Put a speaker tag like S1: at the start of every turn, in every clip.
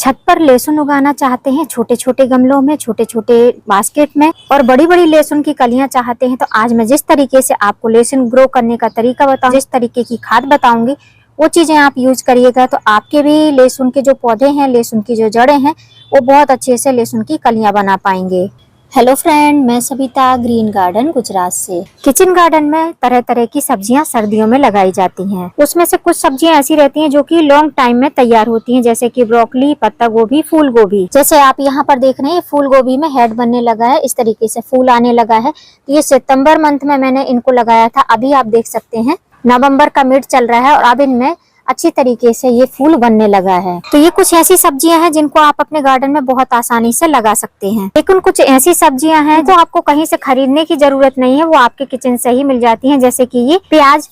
S1: छत पर लहसुन उगाना चाहते हैं, छोटे छोटे गमलों में, छोटे छोटे बास्केट में, और बड़ी बड़ी लहसुन की कलियां चाहते हैं, तो आज मैं जिस तरीके से आपको लहसुन ग्रो करने का तरीका बताऊं, जिस तरीके की खाद बताऊंगी, वो चीजें आप यूज करिएगा तो आपके भी लहसुन के जो पौधे हैं, लहसुन की जो जड़ें हैं, वो बहुत अच्छे से लहसुन की कलियां बना पाएंगे। हेलो फ्रेंड, मैं सविता ग्रीन गार्डन गुजरात से। किचन गार्डन में तरह तरह की सब्जियां सर्दियों में लगाई जाती हैं। उसमें से कुछ सब्जियां ऐसी रहती हैं जो कि लॉन्ग टाइम में तैयार होती हैं, जैसे कि ब्रोकली, पत्ता गोभी, फूल गोभी। जैसे आप यहाँ पर देख रहे हैं, फूल गोभी में हेड बनने लगा है, इस तरीके से फूल आने लगा है। तो ये सितंबर मंथ में मैंने इनको लगाया था। अभी आप देख सकते हैं नवम्बर का मिड चल रहा है और अब इनमें अच्छी तरीके से ये फूल बनने लगा है। तो ये कुछ ऐसी सब्जियां हैं जिनको आप अपने गार्डन में बहुत आसानी से लगा सकते हैं। लेकिन कुछ ऐसी सब्जियां हैं जो आपको कहीं से खरीदने की जरूरत नहीं है, वो आपके किचन से ही मिल जाती हैं। जैसे कि ये प्याज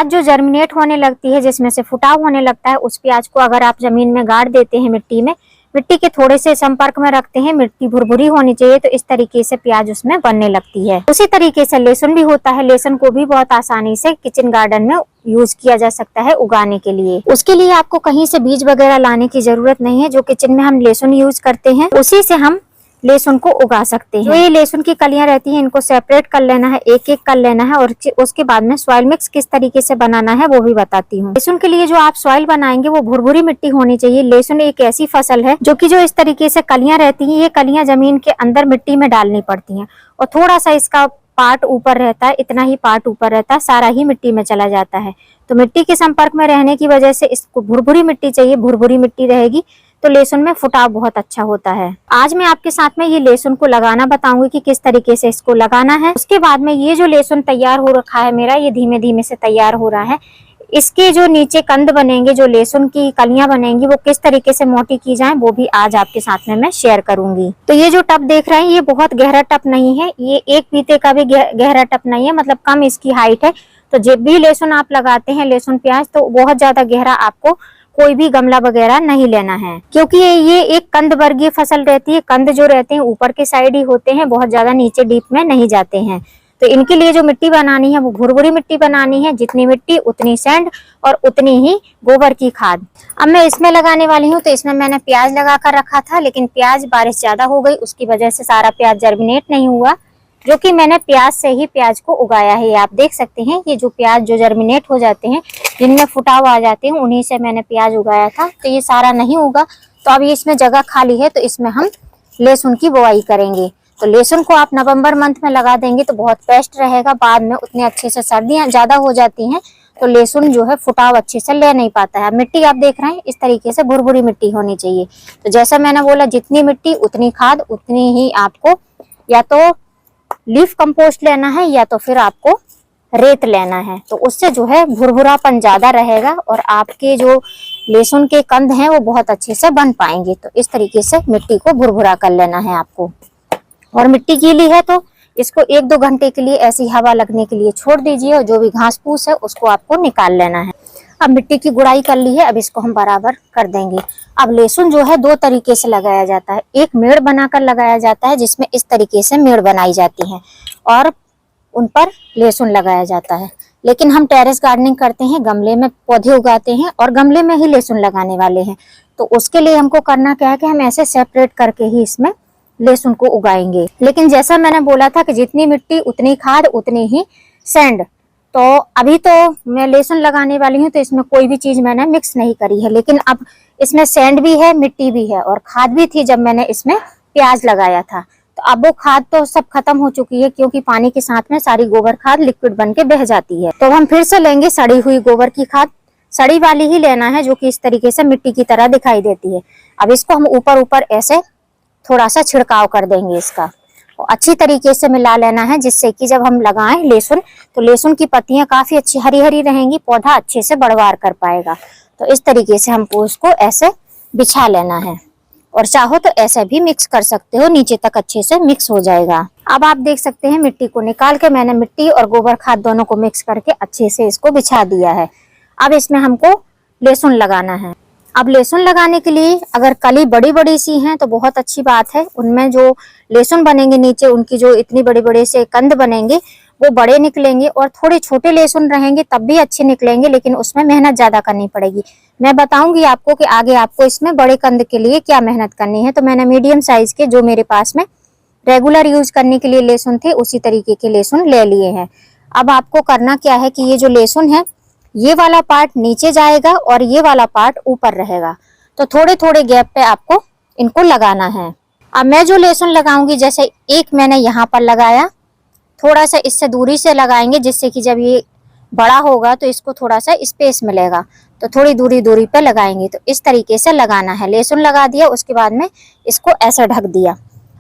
S1: जो जर्मिनेट होने लगती है, जिसमें से फुटाव होने लगता है, उस प्याज को अगर आप जमीन में गाड़ देते हैं, मिट्टी के थोड़े से संपर्क में रखते हैं, मिट्टी भुरभुरी होनी चाहिए, तो इस तरीके से प्याज उसमें बनने लगती है। उसी तरीके से लहसुन भी होता है। लहसुन को भी बहुत आसानी से किचन गार्डन में यूज किया जा सकता है उगाने के लिए। उसके लिए आपको कहीं से बीज वगैरह लाने की जरूरत नहीं है। जो किचन में हम लहसुन यूज करते हैं, उसी से हम लहसुन को उगा सकते हैं। जो ये लहसुन की कलियां रहती हैं, इनको सेपरेट कर लेना है, एक एक कर लेना है, और उसके बाद में सॉइल मिक्स किस तरीके से बनाना है वो भी बताती हूँ। लहसुन के लिए जो आप सॉइल बनाएंगे वो भुरभुरी मिट्टी होनी चाहिए। लहसुन एक ऐसी फसल है जो इस तरीके से कलियां रहती हैं, ये कलियां जमीन के अंदर मिट्टी में डालनी पड़ती हैं, और थोड़ा सा इसका पार्ट ऊपर रहता है, इतना ही पार्ट ऊपर रहता है, सारा ही मिट्टी में चला जाता है। तो मिट्टी के संपर्क में रहने की वजह से इसको भुरभुरी मिट्टी चाहिए। भुरभुरी मिट्टी रहेगी तो लहसुन में फुटाव बहुत अच्छा होता है। आज मैं आपके साथ में ये लहसुन को लगाना बताऊंगी कि किस तरीके से इसको लगाना है। उसके बाद में ये जो लहसुन तैयार हो रखा है मेरा, ये धीमे धीमे से तैयार हो रहा है। इसके जो नीचे कंद बनेंगे, जो लहसुन की कलियां बनेंगी, वो किस तरीके से मोटी की जाए वो भी आज आपके साथ में मैं शेयर करूंगी। तो ये जो टब देख रहे हैं, ये बहुत गहरा टब नहीं है, ये एक फीते का भी गहरा टब नहीं है, मतलब कम इसकी हाइट है। तो जब भी लहसुन आप लगाते हैं, लहसुन प्याज, तो बहुत ज्यादा गहरा आपको कोई भी गमला वगैरह नहीं लेना है, क्योंकि ये एक कंद वर्गीय फसल रहती है। कंद जो रहते हैं ऊपर के साइड ही होते हैं, बहुत ज्यादा नीचे डीप में नहीं जाते हैं। तो इनके लिए जो मिट्टी बनानी है वो भुरभुरी मिट्टी बनानी है। जितनी मिट्टी उतनी सैंड और उतनी ही गोबर की खाद। अब मैं इसमें लगाने वाली हूँ। तो इसमें मैंने प्याज लगा कर रखा था, लेकिन प्याज बारिश ज्यादा हो गई, उसकी वजह से सारा प्याज जर्मिनेट नहीं हुआ, जो कि मैंने प्याज से ही प्याज को उगाया है। आप देख सकते हैं, ये जो प्याज जो जर्मिनेट हो जाते हैं, जिनमें फुटाव आ जाते हैं, उन्हीं से मैंने प्याज उगाया था। तो ये सारा नहीं उगा, तो अब इसमें जगह खाली है, तो इसमें हम लहसुन की बुआई करेंगे। तो लहसुन को आप नवंबर मंथ में लगा देंगे तो बहुत बेस्ट रहेगा। बाद में उतने अच्छे से सर्दियां ज्यादा हो जाती हैं तो लहसुन जो है फुटाव अच्छे से ले नहीं पाता है। मिट्टी आप देख रहे हैं, इस तरीके से भुरभुरी मिट्टी होनी चाहिए। तो जैसा मैंने बोला, जितनी मिट्टी उतनी खाद, उतनी ही आपको या तो लीफ कंपोस्ट लेना है या तो फिर आपको रेत लेना है। तो उससे जो है भुरभुरापन ज्यादा रहेगा और आपके जो लहसुन के कंद हैं वो बहुत अच्छे से बन पाएंगे। तो इस तरीके से मिट्टी को भुरभुरा कर लेना है आपको। और मिट्टी गीली है तो इसको 1-2 घंटे के लिए ऐसी हवा लगने के लिए छोड़ दीजिए, और जो भी घास फूस है उसको आपको निकाल लेना है। अब मिट्टी की गुड़ाई कर ली है, अब इसको हम बराबर कर देंगे। अब लहसुन जो है 2 तरीके से लगाया जाता है। एक मेड़ बनाकर लगाया जाता है, जिसमें इस तरीके से मेड़ बनाई जाती है और उन पर लहसुन लगाया जाता है। लेकिन हम टेरेस गार्डनिंग करते हैं, गमले में पौधे उगाते हैं और गमले में ही लहसुन लगाने वाले हैं। तो उसके लिए हमको करना क्या है कि हम ऐसे सेपरेट करके ही इसमें लहसुन को उगाएंगे। लेकिन जैसा मैंने बोला था कि जितनी मिट्टी उतनी खाद उतनी ही सैंड। तो अभी तो मैं लहसुन लगाने वाली हूँ, तो इसमें कोई भी चीज मैंने मिक्स नहीं करी है। लेकिन अब इसमें सैंड भी है, मिट्टी भी है और खाद भी थी जब मैंने इसमें प्याज लगाया था। तो अब वो खाद तो सब खत्म हो चुकी है, क्योंकि पानी के साथ में सारी गोबर खाद लिक्विड बन के बह जाती है। तो हम फिर से लेंगे सड़ी हुई गोबर की खाद। सड़ी वाली ही लेना है, जो कि इस तरीके से मिट्टी की तरह दिखाई देती है। अब इसको हम ऊपर ऊपर ऐसे थोड़ा सा छिड़काव कर देंगे इसका, और अच्छी तरीके से मिला लेना है, जिससे कि जब हम लगाएं लहसुन, तो लहसुन की पत्तियां काफी अच्छी हरी हरी रहेंगी, पौधा अच्छे से बढ़वार कर पाएगा। तो इस तरीके से हमको उसको ऐसे बिछा लेना है, और चाहो तो ऐसे भी मिक्स कर सकते हो, नीचे तक अच्छे से मिक्स हो जाएगा। अब आप देख सकते हैं मिट्टी को निकाल के मैंने मिट्टी और गोबर खाद दोनों को मिक्स करके अच्छे से इसको बिछा दिया है। अब इसमें हमको लहसुन लगाना है। अब लहसुन लगाने के लिए अगर कली बड़ी बड़ी सी हैं तो बहुत अच्छी बात है, उनमें जो लहसुन बनेंगे नीचे, उनकी जो इतनी बड़े बड़े से कंद बनेंगे वो बड़े निकलेंगे, और थोड़े छोटे लहसुन रहेंगे तब भी अच्छे निकलेंगे, लेकिन उसमें मेहनत ज्यादा करनी पड़ेगी। मैं बताऊंगी आपको कि आगे आपको इसमें बड़े कंद के लिए क्या मेहनत करनी है। तो मैंने मीडियम साइज के, जो मेरे पास में रेगुलर यूज करने के लिए लहसुन थे, उसी तरीके के लहसुन ले लिए हैं। अब आपको करना क्या है कि ये जो लहसुन है, ये वाला पार्ट नीचे जाएगा और ये वाला पार्ट ऊपर रहेगा। तो थोड़े थोड़े गैप पे आपको इनको लगाना है। अब मैं जो लहसुन लगाऊंगी, जैसे एक मैंने यहाँ पर लगाया, थोड़ा सा इससे दूरी से लगाएंगे, जिससे कि जब ये बड़ा होगा तो इसको थोड़ा सा स्पेस मिलेगा। तो थोड़ी दूरी दूरी पे लगाएंगे। तो इस तरीके से लगाना है। लहसुन लगा दिया, उसके बाद में इसको ऐसे ढक दिया।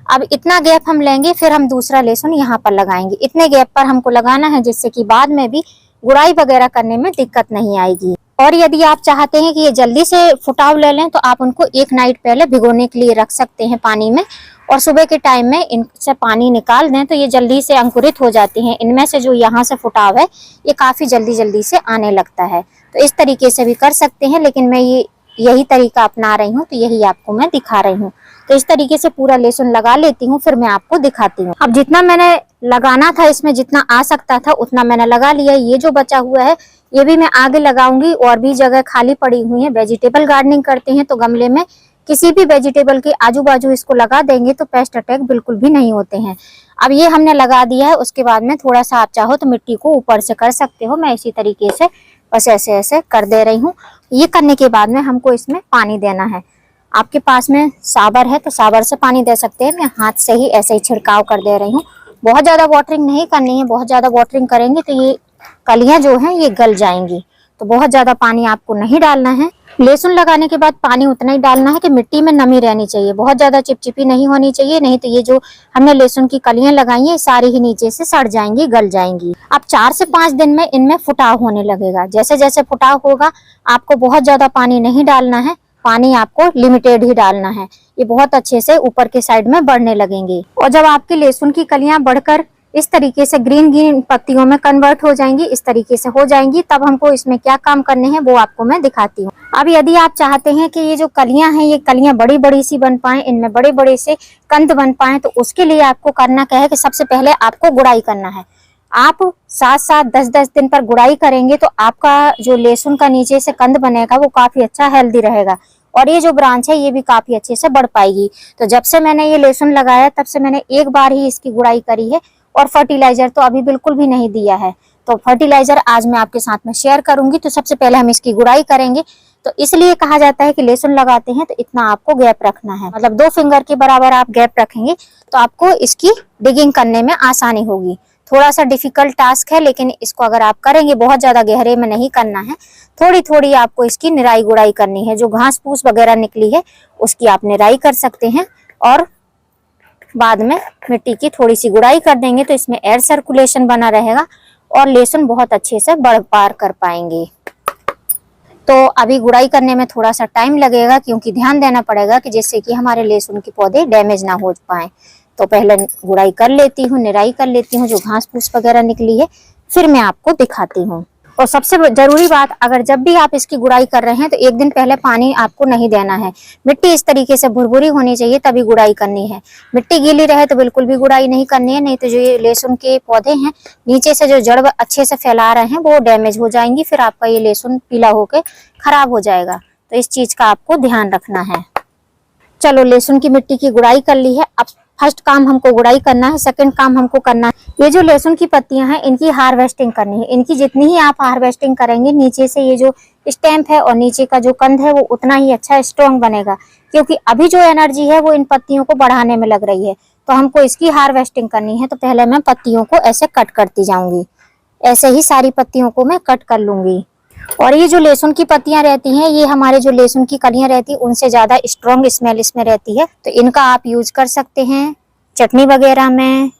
S1: अब इतना गैप हम लेंगे, फिर हम दूसरा लहसुन यहाँ पर लगाएंगे। इतने गैप पर हमको लगाना है, जिससे कि बाद में भी गुड़ाई वगैरह करने में दिक्कत नहीं आएगी। और यदि आप चाहते हैं कि ये जल्दी से फुटाव ले लें, तो आप उनको एक नाइट पहले भिगोने के लिए रख सकते हैं पानी में, और सुबह के टाइम में इनसे पानी निकाल दें तो ये जल्दी से अंकुरित हो जाती हैं। इनमें से जो यहाँ से फुटाव है, ये काफी जल्दी जल्दी से आने लगता है। तो इस तरीके से भी कर सकते हैं, लेकिन मैं यही तरीका अपना रही हूँ, तो यही आपको मैं दिखा रही हूँ। तो इस तरीके से पूरा लहसुन लगा लेती हूँ, फिर मैं आपको दिखाती हूँ। अब जितना मैंने लगाना था, इसमें जितना आ सकता था उतना मैंने लगा लिया। ये जो बचा हुआ है, ये भी मैं आगे लगाऊंगी। और भी जगह खाली पड़ी हुई है। वेजिटेबल गार्डनिंग करते हैं तो गमले में किसी भी वेजिटेबल के आजू बाजू इसको लगा देंगे तो पेस्ट अटैक बिल्कुल भी नहीं होते हैं। अब ये हमने लगा दिया है। उसके बाद में थोड़ा सा आप चाहो तो मिट्टी को ऊपर से कर सकते हो। मैं इसी तरीके से बस ऐसे ऐसे कर दे रही हूँ। ये करने के बाद में हमको इसमें पानी देना है। आपके पास में साबर है तो साबर से पानी दे सकते हैं। मैं हाथ से ही ऐसे ही छिड़काव कर दे रही हूँ। बहुत ज्यादा वाटरिंग नहीं करनी है। बहुत ज्यादा वाटरिंग करेंगे तो ये कलियां जो हैं ये गल जाएंगी। तो बहुत ज्यादा पानी आपको नहीं डालना है। लहसुन लगाने के बाद पानी उतना ही डालना है कि मिट्टी में नमी रहनी चाहिए। बहुत ज्यादा चिपचिपी नहीं होनी चाहिए, नहीं तो ये जो हमने लहसुन की कलियां लगाई हैं सारी ही नीचे से सड़ जाएंगी, गल जाएंगी। अब 4 से 5 दिन में इनमें फुटाव होने लगेगा। जैसे जैसे फुटाव होगा, आपको बहुत ज्यादा पानी नहीं डालना है। पानी आपको लिमिटेड ही डालना है। ये बहुत अच्छे से ऊपर के साइड में बढ़ने लगेंगे। और जब आपकी लहसुन की कलियां बढ़कर इस तरीके से ग्रीन ग्रीन पत्तियों में कन्वर्ट हो जाएंगी, इस तरीके से हो जाएंगी, तब हमको इसमें क्या काम करने हैं वो आपको मैं दिखाती हूँ। अब यदि आप चाहते हैं कि ये जो कलियां हैं, ये कलियां बड़ी बड़ी सी बन पाए, इनमें बड़े बड़े से कंद बन पाए, तो उसके लिए आपको करना क्या है कि सबसे पहले आपको गुड़ाई करना है। आप 7-7, 10-10 दिन पर गुड़ाई करेंगे तो आपका जो लहसुन का नीचे से कंद बनेगा वो काफी अच्छा हेल्दी रहेगा, और ये जो ब्रांच है ये भी काफी अच्छे से बढ़ पाएगी। तो जब से मैंने ये लहसुन लगाया तब से मैंने एक बार ही इसकी गुड़ाई करी है, और फर्टिलाइजर तो अभी बिल्कुल भी नहीं दिया है। तो फर्टिलाइजर आज मैं आपके साथ में शेयर करूंगी। तो सबसे पहले हम इसकी गुड़ाई करेंगे। तो इसलिए कहा जाता है कि लहसुन लगाते हैं तो इतना आपको गैप रखना है, मतलब 2 फिंगर के बराबर आप गैप रखेंगे तो आपको इसकी डिगिंग करने में आसानी होगी। थोड़ा सा डिफिकल्ट टास्क है, लेकिन इसको अगर आप करेंगे, बहुत ज्यादा गहरे में नहीं करना है। थोड़ी थोड़ी आपको इसकी निराई गुड़ाई करनी है। जो घास फूस वगैरह निकली है उसकी आप निराई कर सकते हैं, और बाद में मिट्टी की थोड़ी सी गुड़ाई कर देंगे तो इसमें एयर सर्कुलेशन बना रहेगा और लहसुन बहुत अच्छे से बढ़ पार कर पाएंगे। तो अभी गुड़ाई करने में थोड़ा सा टाइम लगेगा, क्योंकि ध्यान देना पड़ेगा कि जिससे कि हमारे लहसुन के पौधे डैमेज ना हो पाए। तो पहले गुड़ाई कर लेती हूँ, निराई कर लेती हूँ जो घास फूस वगैरह निकली है, फिर मैं आपको दिखाती हूँ। और सबसे जरूरी बात, अगर जब भी आप इसकी गुड़ाई कर रहे हैं तो 1 दिन पहले पानी आपको नहीं देना है। मिट्टी इस तरीके से भुरभुरी होनी चाहिए तभी गुड़ाई करनी है। मिट्टी गीली रहे तो बिल्कुल भी गुड़ाई नहीं करनी है, नहीं तो जो ये लहसुन के पौधे हैं नीचे से जो जड़ अच्छे से फैला रहे हैं वो डैमेज हो जाएंगी, फिर आपका ये लहसुन पीला होकर खराब हो जाएगा। तो इस चीज का आपको ध्यान रखना है। चलो, लहसुन की मिट्टी की गुड़ाई कर ली है। अब फर्स्ट काम हमको गुड़ाई करना है, सेकंड काम हमको करना है, ये जो लहसुन की पत्तियां हैं इनकी हार्वेस्टिंग करनी है। इनकी जितनी ही आप हार्वेस्टिंग करेंगे, नीचे से ये जो स्टेम है और नीचे का जो कंद है वो उतना ही अच्छा स्ट्रॉन्ग बनेगा, क्योंकि अभी जो एनर्जी है वो इन पत्तियों को बढ़ाने में लग रही है। तो हमको इसकी हार्वेस्टिंग करनी है। तो पहले मैं पत्तियों को ऐसे कट करती जाऊंगी। ऐसे ही सारी पत्तियों को मैं कट कर लूंगी। और ये जो लहसुन की पत्तियां रहती हैं, ये हमारे जो लहसुन की कलियां रहती हैं उनसे ज्यादा स्ट्रॉन्ग स्मेल इसमें रहती है। तो इनका आप यूज कर सकते हैं चटनी वगैरह में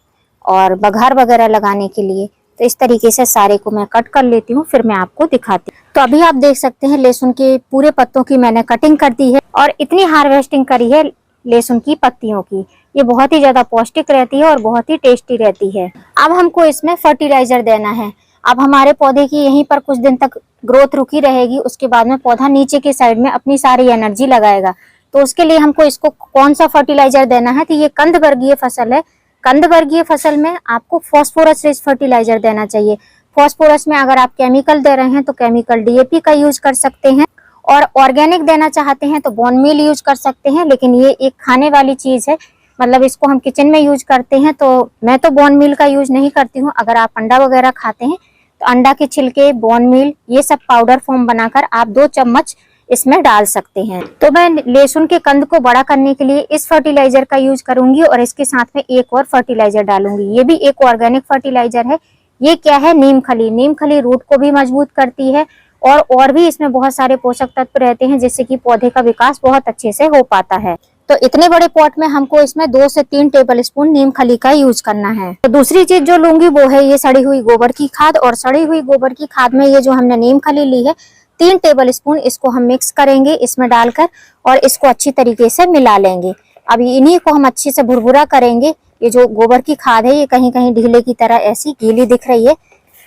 S1: और बघार वगैरह लगाने के लिए। तो इस तरीके से सारे को मैं कट कर लेती हूँ, फिर मैं आपको दिखाती हूँ। तो अभी आप देख सकते हैं लहसुन के पूरे पत्तों की मैंने कटिंग कर दी है और इतनी हार्वेस्टिंग करी है लहसुन की पत्तियों की। ये बहुत ही ज्यादा पौष्टिक रहती है और बहुत ही टेस्टी रहती है। अब हमको इसमें फर्टिलाइजर देना है। अब हमारे पौधे की यहीं पर कुछ दिन तक ग्रोथ रुकी रहेगी, उसके बाद में पौधा नीचे की साइड में अपनी सारी एनर्जी लगाएगा। तो उसके लिए हमको इसको कौन सा फर्टिलाइजर देना है, तो ये कंद वर्गीय फसल है कंद वर्गीय फसल में आपको फास्फोरस रिच फर्टिलाइजर देना चाहिए। फास्फोरस में अगर आप केमिकल दे रहे हैं तो केमिकल डीएपी का यूज कर सकते हैं, और ऑर्गेनिक देना चाहते हैं तो बोन मील यूज कर सकते हैं। लेकिन ये एक खाने वाली चीज है, मतलब इसको हम किचन में यूज करते हैं, तो मैं तो बोन मील का यूज नहीं करती हूँ। अगर आप अंडा वगैरह खाते हैं तो अंडा के छिलके, बोन मील, ये सब पाउडर फॉर्म बनाकर आप 2 चम्मच इसमें डाल सकते हैं। तो मैं लहसुन के कंद को बड़ा करने के लिए इस फर्टिलाइजर का यूज करूंगी और इसके साथ में एक और फर्टिलाइजर डालूंगी। ये भी एक ऑर्गेनिक फर्टिलाइजर है। ये क्या है? नीम खली। नीम खली रूट को भी मजबूत करती है और भी इसमें बहुत सारे पोषक तत्व रहते हैं, जिससे कि पौधे का विकास बहुत अच्छे से हो पाता है। तो इतने बड़े पॉट में हमको इसमें 2 से 3 टेबल स्पून नीम खली का यूज करना है। तो दूसरी चीज जो लूंगी वो है ये सड़ी हुई गोबर की खाद। और सड़ी हुई गोबर की खाद में ये जो हमने नीम खली ली है 3 टेबल स्पून, इसको हम मिक्स करेंगे इसमें डालकर और इसको अच्छी तरीके से मिला लेंगे। अब इन्हीं को हम अच्छे से भुरभुरा करेंगे। ये जो गोबर की खाद है ये कहीं कहीं ढीले की तरह ऐसी गीली दिख रही है,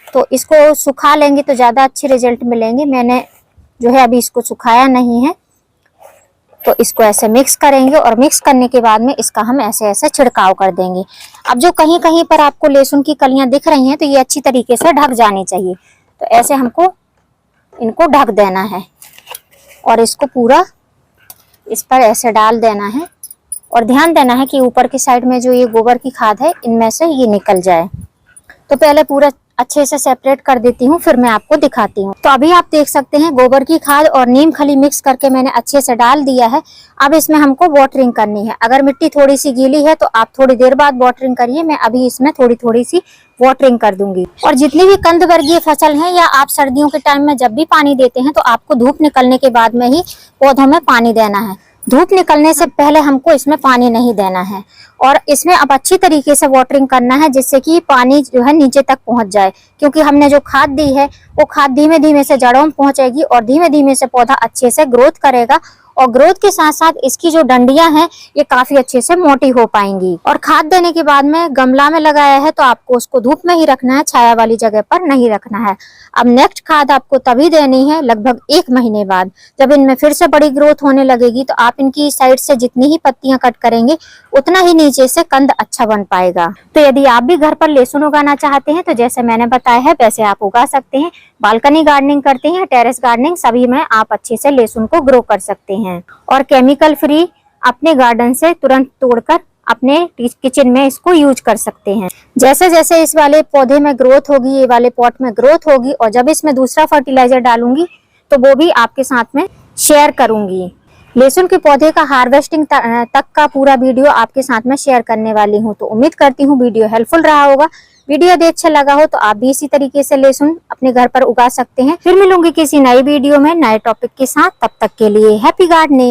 S1: तो इसको सुखा लेंगे तो ज्यादा अच्छे रिजल्ट मिलेंगे। मैंने जो है अभी इसको सुखाया नहीं है, तो इसको ऐसे मिक्स करेंगे और मिक्स करने के बाद में इसका हम ऐसे ऐसे छिड़काव कर देंगे। अब जो कहीं कहीं पर आपको लहसुन की कलियां दिख रही हैं तो ये अच्छी तरीके से ढक जानी चाहिए। तो ऐसे हमको इनको ढक देना है और इसको पूरा इस पर ऐसे डाल देना है और ध्यान देना है कि ऊपर की साइड में जो ये गोबर की खाद है इनमें से ये निकल जाए। तो पहले पूरा अच्छे से सेपरेट कर देती हूँ, फिर मैं आपको दिखाती हूँ। तो अभी आप देख सकते हैं गोबर की खाद और नीम खली मिक्स करके मैंने अच्छे से डाल दिया है। अब इसमें हमको वाटरिंग करनी है। अगर मिट्टी थोड़ी सी गीली है तो आप थोड़ी देर बाद वाटरिंग करिए। मैं अभी इसमें थोड़ी थोड़ी सी वाटरिंग कर दूंगी। और जितनी भी कंद वर्गीय फसल है या आप सर्दियों के टाइम में जब भी पानी देते हैं तो आपको धूप निकलने के बाद में ही पौधों में पानी देना है। धूप निकलने से पहले हमको इसमें पानी नहीं देना है। और इसमें अब अच्छी तरीके से वाटरिंग करना है जिससे कि पानी जो है नीचे तक पहुंच जाए, क्योंकि हमने जो खाद दी है वो खाद धीमे धीमे से जड़ों में पहुंचेगी और धीमे धीमे से पौधा अच्छे से ग्रोथ करेगा। और ग्रोथ के साथ साथ इसकी जो डंडियां हैं ये काफी अच्छे से मोटी हो पाएंगी। और खाद देने के बाद में गमला में लगाया है तो आपको उसको धूप में ही रखना है, छाया वाली जगह पर नहीं रखना है। अब नेक्स्ट खाद आपको तभी देनी है लगभग 1 महीने बाद, जब इनमें फिर से बड़ी ग्रोथ होने लगेगी। तो आप इनकी साइड से जितनी ही पत्तियां कट करेंगे उतना ही नीचे से कंद अच्छा बन पाएगा। तो यदि आप भी घर पर लहसुन उगाना चाहते हैं तो जैसे मैंने बताया है वैसे आप उगा सकते हैं। बालकनी गार्डनिंग करते हैं, टेरेस गार्डनिंग, सभी में आप अच्छे से लहसुन को ग्रो कर सकते हैं। और केमिकल फ्री अपने गार्डन से तुरंत तोड़कर अपने किचन में इसको यूज कर सकते हैं। जैसे जैसे इस वाले पौधे में ग्रोथ होगी, ये वाले पॉट में ग्रोथ होगी, और जब इसमें दूसरा फर्टिलाइजर डालूंगी तो वो भी आपके साथ में शेयर करूंगी। लहसुन के पौधे का हार्वेस्टिंग तक का पूरा वीडियो आपके साथ में शेयर करने वाली हूँ। तो उम्मीद करती हूँ वीडियो हेल्पफुल रहा होगा। वीडियो यदि अच्छा लगा हो तो आप भी इसी तरीके से लहसुन अपने घर पर उगा सकते हैं। फिर मिलूंगी किसी नई वीडियो में नए टॉपिक के साथ। तब तक के लिए हैप्पी गार्डनिंग।